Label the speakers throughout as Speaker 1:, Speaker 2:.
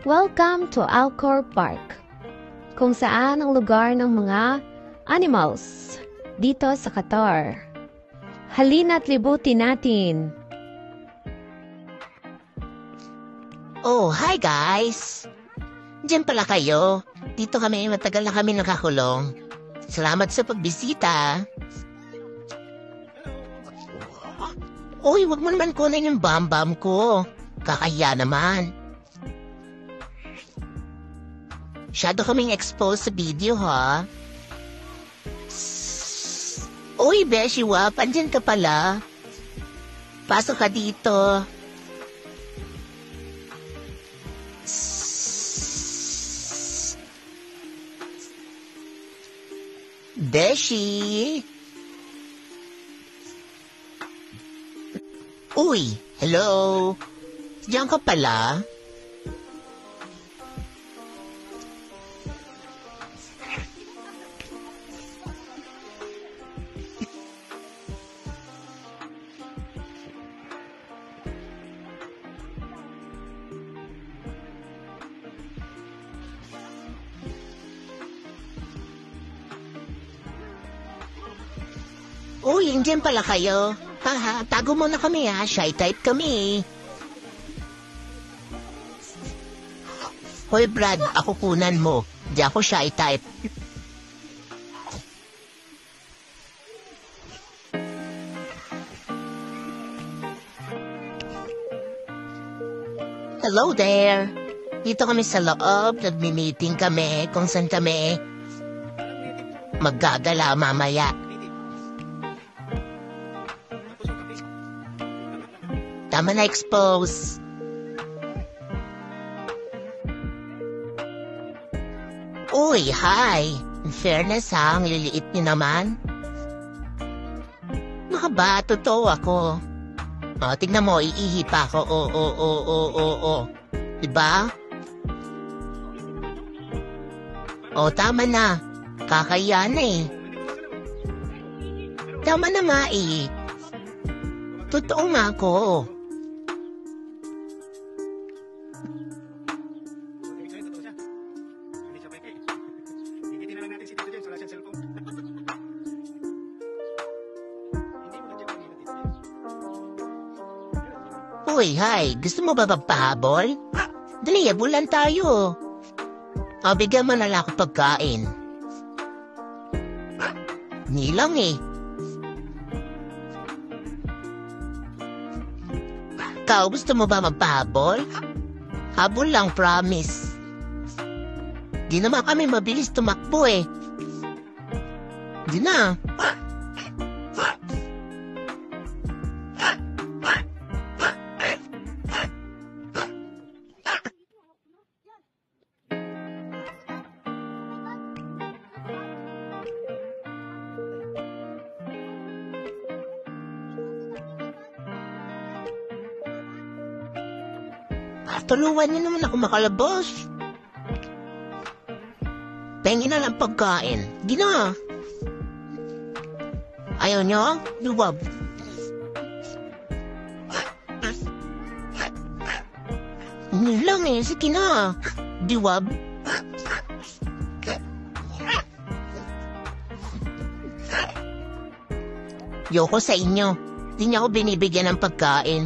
Speaker 1: Welcome to Alcor Park, kung saan ang lugar ng mga animals dito sa Qatar. Halina't libutin natin.
Speaker 2: Oh, hi guys! Diyan pala kayo. Dito kami, matagal na kami nakakulong. Salamat sa pagbisita. Uy, wag mo naman kunin yung bam-bam ko. Kakaya naman. Masyado kaming exposed sa video, ha? Uy, Beshi Wap, andyan ka pala. Pasok ka dito. Beshi! Uy, hello? Diyan ka pala? Uy, andyan pala kayo. Haha, tago muna kami ha. Shy type kami. Hoy Brad, ako kunan mo. Di ako shy type. Hello there. Dito kami sa loob. Nagmi-meeting kami kung saan kami maggagala mamaya. Tama na expose. Uy, hi. In fairness ha, ang liliit niyo naman. Mga ba, totoo ako. O, tignan mo, iihi pa ako. O. Diba? O, tama na. Kakaya na eh. Tama na nga eh. Totoo nga ako. Uy, hi. Gusto mo ba magpahabol? Dali, abulan tayo. O, bigyan mo na lang ako pagkain. Hindi lang eh. Ikaw, gusto mo ba magpahabol? Habol lang, promise. Di naman kami mabilis tumakbo eh. Di na. Tulungan niyo naman ako makalabas. Pengi na lang pagkain. Di na. Ayaw niyo? Luwab. Hindi lang eh. Sige na. Diwab. Yoko sa inyo. Di niya ako binibigyan ng pagkain.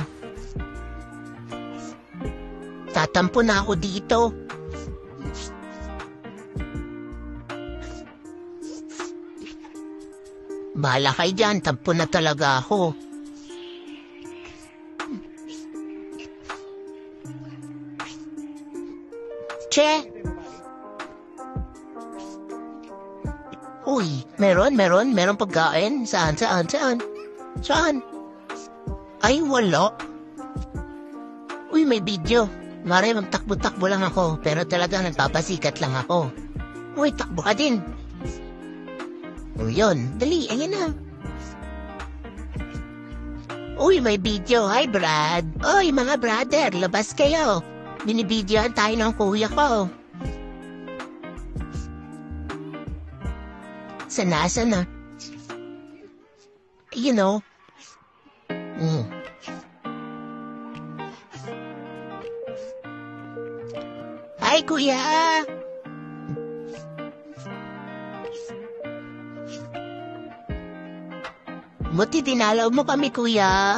Speaker 2: Tatampo na ako dito. Bahala kayo dyan, tampo na talaga ako. Che! Uy, meron pagkain. Saan? Saan? Ay, wala. Uy, may video. Mare, magtakbo-takbo lang ako, pero talagang nagpapasikat lang ako. Uy, takbo ka din. O yun, dali, ayan na. Uy, may video. Hi, Brad. Uy, mga brother, labas kayo. Binibidyohan tayo ng kuya ko. Sana. You know. Hi, kuya! Buti dinalaw mo kami, kuya.